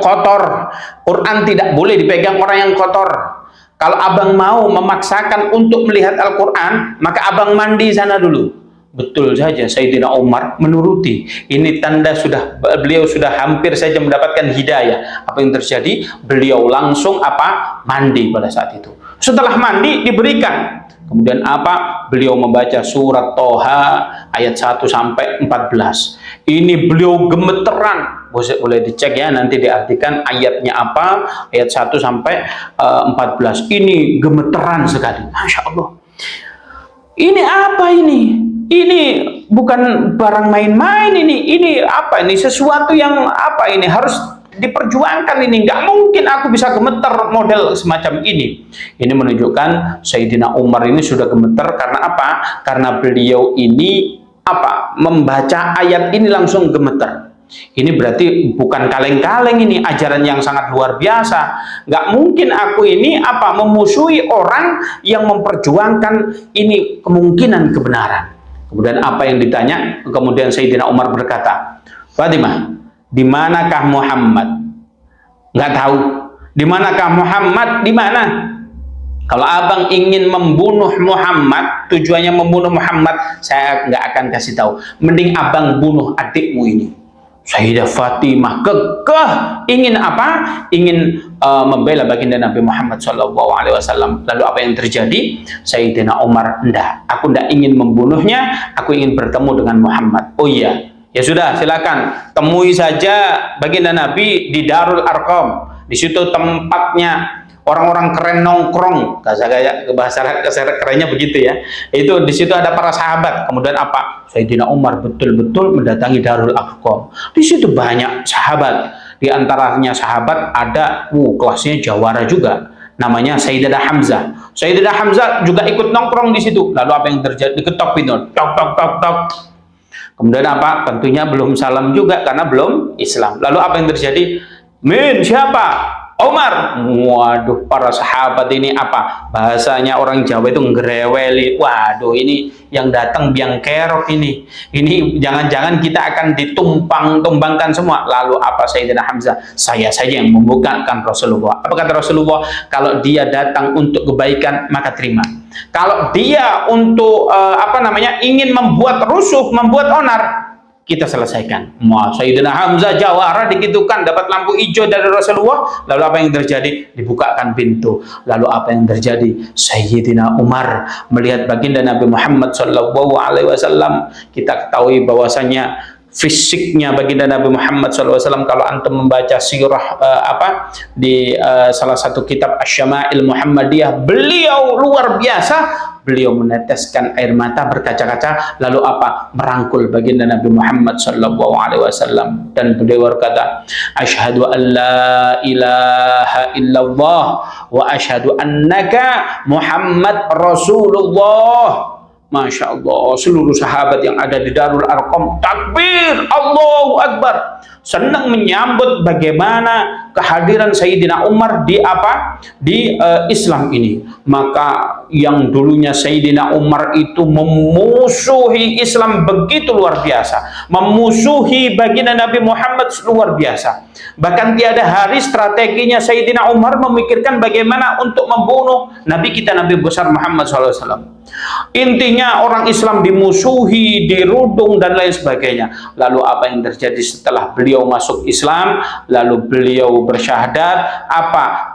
kotor. Quran tidak boleh dipegang orang yang kotor. Kalau abang mau memaksakan untuk melihat Al-Quran, maka abang mandi sana dulu. Betul saja, Sayyidina Umar menuruti. Ini tanda beliau sudah hampir saja mendapatkan hidayah. Apa yang terjadi? Beliau langsung mandi pada saat itu. Setelah mandi diberikan. Kemudian beliau membaca surat Toha ayat 1 sampai 14. Ini beliau gemeteran. Boleh dicek ya, nanti diartikan ayatnya apa, ayat 1 sampai 14. Ini gemeteran sekali. Masya Allah. Ini apa ini? Ini bukan barang main-main ini. Ini apa ini? Sesuatu yang ini harus diperjuangkan ini. Nggak mungkin aku bisa gemeter model semacam ini. Ini menunjukkan Sayyidina Umar ini sudah gemeter karena apa? Karena beliau ini membaca ayat ini langsung gemeter. Ini berarti bukan kaleng-kaleng, ini ajaran yang sangat luar biasa. Nggak mungkin aku ini memusuhi orang yang memperjuangkan ini kemungkinan kebenaran. Kemudian apa yang ditanya? Kemudian Sayyidina Umar berkata, Fatimah, di manakah Muhammad? Nggak tahu. Di manakah Muhammad? Di mana? Kalau abang ingin membunuh Muhammad, tujuannya membunuh Muhammad, saya nggak akan kasih tahu. Mending abang bunuh adikmu ini. Sayyidah Fatimah kekeh ingin ingin membela baginda Nabi Muhammad SAW. Lalu apa yang terjadi? Sayyidina Umar, aku tidak ingin membunuhnya, aku ingin bertemu dengan Muhammad. Oh iya, ya sudah, silakan temui saja baginda Nabi di Darul Arqam. Di situ tempatnya orang-orang keren nongkrong, bahasa kerennya begitu ya. Itu di situ ada para sahabat. Kemudian Sayyidina Umar betul-betul mendatangi Darul Arqam. Di situ banyak sahabat. Di antaranya sahabat ada kelasnya jawara juga. Namanya Sayyidina Hamzah. Sayyidina Hamzah juga ikut nongkrong di situ. Lalu apa yang terjadi? Diketok pintu. Tok tok tok tok. Kemudian tentunya belum salam juga karena belum Islam. Lalu apa yang terjadi? Min, siapa? Umar. Waduh, para sahabat ini bahasanya orang Jawa itu ngereweli. Waduh, ini yang datang biang kerok ini. Ini jangan-jangan kita akan ditumpang-tumbangkan semua. Lalu Sayyidina Hamzah? Saya saja yang membukakan Rasulullah. Apa kata Rasulullah? Kalau dia datang untuk kebaikan, maka terima. Kalau dia untuk ingin membuat rusuh, membuat onar, kita selesaikan. Sayyidina Hamzah jawara digitukan, dapat lampu hijau dari Rasulullah. Lalu apa yang terjadi? Dibukakan pintu. Lalu apa yang terjadi? Sayyidina Umar melihat baginda Nabi Muhammad SAW. Kita ketahui bahwasanya fisiknya baginda Nabi Muhammad SAW, kalau antum membaca sirah di salah satu kitab Asy-Syama'il Muhammadiyah, beliau luar biasa. Beliau meneteskan air mata berkaca-kaca, lalu merangkul baginda Nabi Muhammad SAW, dan beliau berkata, asyhadu an la ilaha illallah wa asyhadu annaka Muhammad Rasulullah. Masya Allah, seluruh sahabat yang ada di Darul Arqam takbir, Allahu Akbar, senang menyambut bagaimana kehadiran Sayyidina Umar di Islam ini. Maka yang dulunya Sayyidina Umar itu memusuhi Islam begitu luar biasa, memusuhi baginda Nabi Muhammad luar biasa. Bahkan tiada hari strateginya Sayyidina Umar memikirkan bagaimana untuk membunuh Nabi kita, Nabi besar Muhammad SAW. Intinya orang Islam dimusuhi, dirudung dan lain sebagainya. Lalu apa yang terjadi setelah beliau masuk Islam? Lalu beliau bersyahadat.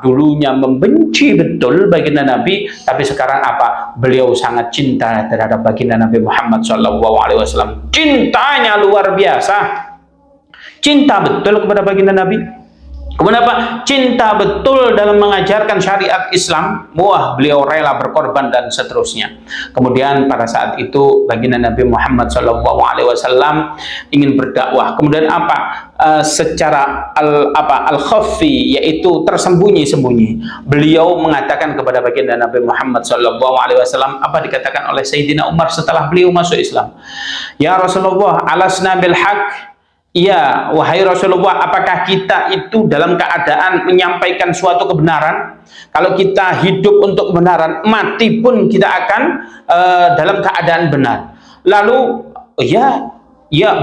Dulunya membenci betul baginda Nabi, tapi sekarang beliau sangat cinta terhadap baginda Nabi Muhammad SAW. Cintanya luar biasa. Cinta betul kepada baginda Nabi. Kemudian cinta betul dalam mengajarkan syariat Islam. Beliau rela berkorban dan seterusnya. Kemudian pada saat itu baginda Nabi Muhammad SAW ingin berdakwah. Kemudian secara al-khafi, yaitu tersembunyi-sembunyi, beliau mengatakan kepada baginda Nabi Muhammad SAW dikatakan oleh Sayyidina Umar setelah beliau masuk Islam. Ya Rasulullah, alasna bil haq. Ya, wahai Rasulullah, apakah kita itu dalam keadaan menyampaikan suatu kebenaran? Kalau kita hidup untuk kebenaran, mati pun kita akan dalam keadaan benar. Lalu, ya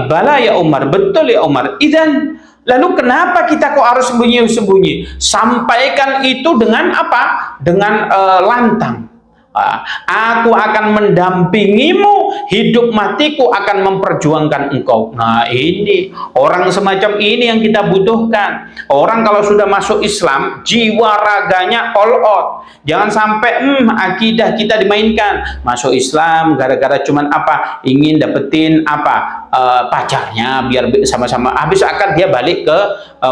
bala ya Umar, betul ya Umar. Idzan Lalu kenapa kita kok harus sembunyi-sembunyi? Sampaikan itu dengan apa? Dengan lantang. Aku akan mendampingimu, hidup matiku akan memperjuangkan engkau. Nah, ini orang semacam ini yang kita butuhkan. Orang kalau sudah masuk Islam, jiwa raganya all out. Jangan sampai akidah kita dimainkan. Masuk Islam gara-gara cuman apa? Ingin dapetin apa? Pacarnya biar sama-sama, habis akan dia balik ke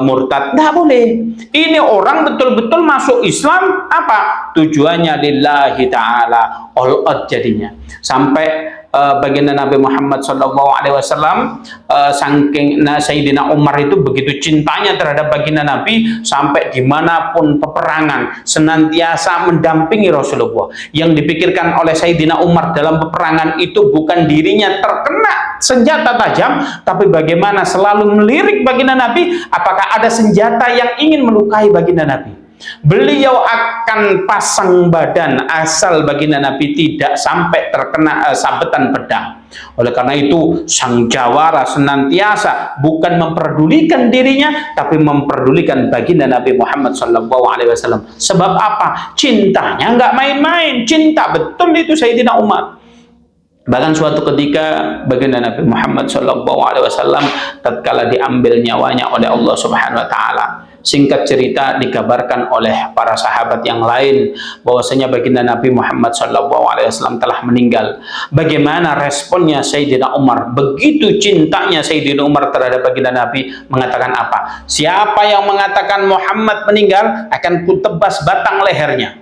murtad. Nggak boleh. Ini orang betul-betul masuk Islam apa? Tujuannya lillahi ta'ala, all out jadinya. Sampai baginda Nabi Muhammad SAW saking Sayyidina Umar itu begitu cintanya terhadap baginda Nabi, sampai dimanapun peperangan senantiasa mendampingi Rasulullah. Yang dipikirkan oleh Sayyidina Umar dalam peperangan itu bukan dirinya terkena senjata tajam, tapi bagaimana selalu melirik baginda Nabi, apakah ada senjata yang ingin melukai baginda Nabi. Beliau akan pasang badan asal baginda Nabi tidak sampai terkena sabetan pedang. Oleh karena itu sang jawara senantiasa bukan memperdulikan dirinya, tapi memperdulikan baginda Nabi Muhammad SAW. Sebab apa? Cintanya nggak main-main, cinta betul itu Sayyidina Umar. Bahkan suatu ketika baginda Nabi Muhammad SAW tatkala diambil nyawanya oleh Allah Subhanahu Wa Taala. Singkat cerita dikabarkan oleh para sahabat yang lain bahwasanya baginda Nabi Muhammad SAW telah meninggal. Bagaimana responnya Sayyidina Umar? Begitu cintanya Sayyidina Umar terhadap baginda Nabi, mengatakan apa? Siapa yang mengatakan Muhammad meninggal, akan kutebas batang lehernya.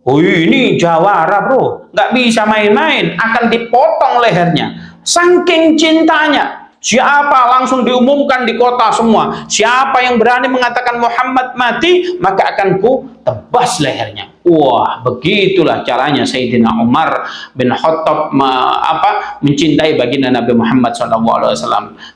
Oh, ini jawara bro, nggak bisa main-main, akan dipotong lehernya. Saking cintanya. Siapa langsung diumumkan di kota semua, siapa yang berani mengatakan Muhammad mati, maka akan ku tebas lehernya. Wah, begitulah caranya Sayyidina Umar bin Khattab mencintai baginda Nabi Muhammad SAW.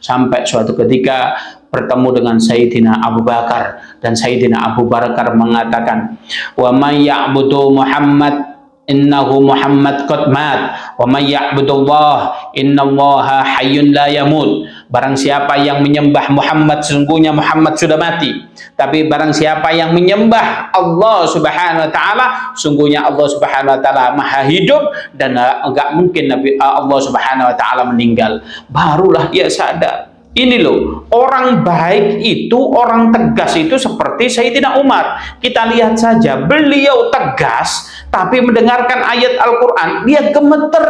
Sampai suatu ketika bertemu dengan Sayyidina Abu Bakar, dan Sayyidina Abu Bakar mengatakan, wa may ya'budu Muhammad innahu Muhammad qad mat wa may ya'budullah innallaha hayyun la yamut. Barang siapa yang menyembah Muhammad, sesungguhnya Muhammad sudah mati. Tapi barang siapa yang menyembah Allah Subhanahu Wa Taala, sungguhnya Allah Subhanahu Wa Taala maha hidup, dan enggak mungkin Allah Subhanahu Wa Taala meninggal. Barulah dia sadar. Ini loh, orang baik itu, orang tegas itu seperti Sayyidina Umar. Kita lihat saja, beliau tegas, tapi mendengarkan ayat Al-Quran, dia gemeter.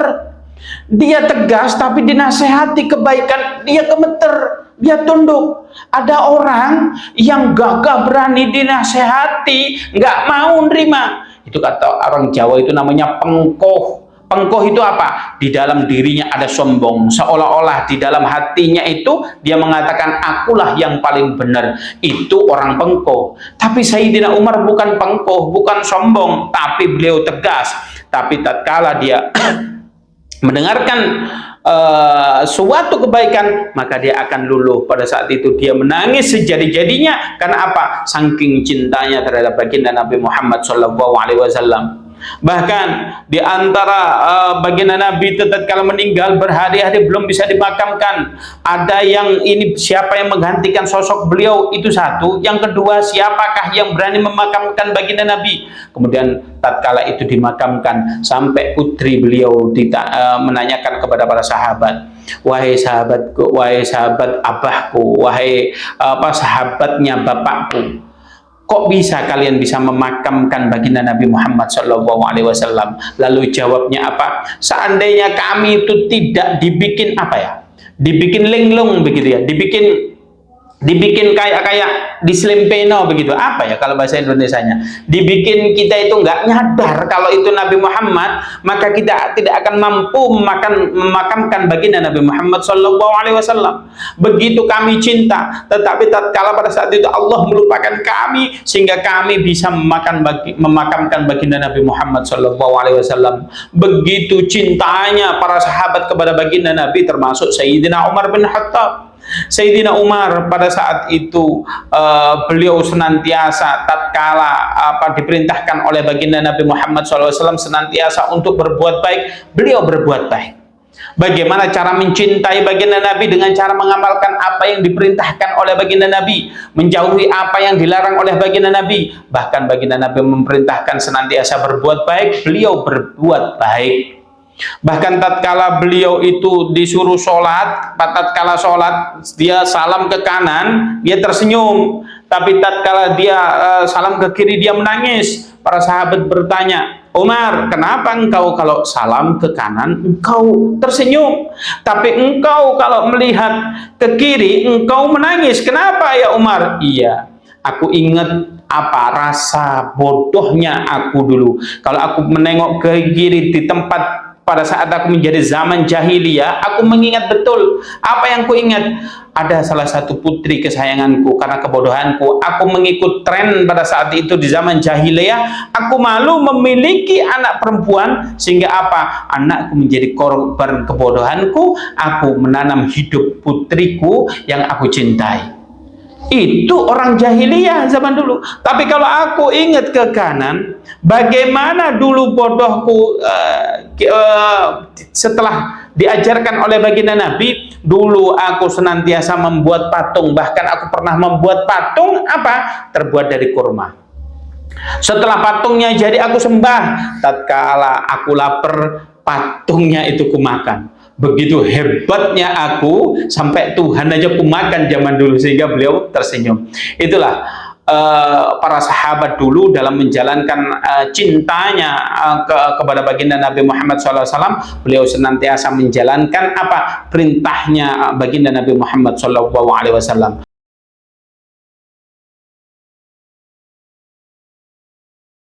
Dia tegas, tapi dinasehati kebaikan, dia gemeter, dia tunduk. Ada orang yang gagah berani dinasehati, nggak mau nerima. Itu kata orang Jawa itu namanya pengkoh. Pengkoh itu apa? Di dalam dirinya ada sombong, seolah-olah di dalam hatinya itu dia mengatakan akulah yang paling benar. Itu orang pengkoh. Tapi Sayyidina Umar bukan pengkoh, bukan sombong, tapi beliau tegas. Tapi tatkala dia mendengarkan suatu kebaikan, maka dia akan luluh. Pada saat itu dia menangis sejadi-jadinya. Karena apa? Saking cintanya terhadap baginda Nabi Muhammad SAW. Bahkan di antara baginda Nabi tatkala meninggal berhari-hari belum bisa dimakamkan. Ada yang ini, siapa yang menggantikan sosok beliau, itu satu. Yang kedua, siapakah yang berani memakamkan baginda Nabi? Kemudian tatkala itu dimakamkan, sampai putri beliau menanyakan kepada para sahabat, wahai sahabatku, wahai sahabat abahku, wahai sahabatnya bapakku, kok bisa kalian bisa memakamkan baginda Nabi Muhammad SAW? Lalu jawabnya apa? Seandainya kami itu tidak dibikin dibikin linglung begitu ya, dibikin kayak diselempeno begitu, kalau bahasa Indonesianya, dibikin kita itu nggak nyadar kalau itu Nabi Muhammad, maka kita tidak akan mampu memakamkan baginda Nabi Muhammad SAW. Begitu kami cinta, tetapi tatkala pada saat itu Allah melupakan kami sehingga kami bisa memakamkan baginda Nabi Muhammad SAW. Begitu cintanya para sahabat kepada baginda Nabi, termasuk Sayyidina Umar bin Khattab. Sayyidina Umar pada saat itu beliau senantiasa tatkala diperintahkan oleh baginda Nabi Muhammad SAW senantiasa untuk berbuat baik, beliau berbuat baik. Bagaimana cara mencintai baginda Nabi dengan cara mengamalkan apa yang diperintahkan oleh baginda Nabi, menjauhi apa yang dilarang oleh baginda Nabi. Bahkan baginda Nabi memerintahkan senantiasa berbuat baik, beliau berbuat baik. Bahkan tatkala beliau itu disuruh sholat, tatkala sholat dia salam ke kanan, dia tersenyum. Tapi tatkala dia salam ke kiri, dia menangis. Para sahabat bertanya, Umar, kenapa engkau kalau salam ke kanan engkau tersenyum, tapi engkau kalau melihat ke kiri engkau menangis? Kenapa ya Umar? Iya, aku ingat apa rasa bodohnya aku dulu. Kalau aku menengok ke kiri di tempat pada saat aku menjadi zaman jahiliyah, aku mengingat betul apa yang ku ingat. Ada salah satu putri kesayanganku, karena kebodohanku aku mengikut tren pada saat itu di zaman jahiliyah. Aku malu memiliki anak perempuan, sehingga apa, anakku menjadi korban kebodohanku. Aku menanam hidup putriku yang aku cintai. Itu orang jahiliyah zaman dulu. Tapi kalau aku ingat ke kanan, bagaimana dulu bodohku setelah diajarkan oleh baginda Nabi. Dulu aku senantiasa membuat patung, bahkan aku pernah membuat patung apa? Terbuat dari kurma. Setelah patungnya jadi aku sembah, tatkala aku lapar, patungnya itu kumakan. Begitu hebatnya aku, sampai Tuhan aja kumakan zaman dulu, sehingga beliau tersenyum. Itulah para sahabat dulu dalam menjalankan cintanya kepada baginda Nabi Muhammad SAW. Beliau senantiasa menjalankan apa perintahnya baginda Nabi Muhammad SAW.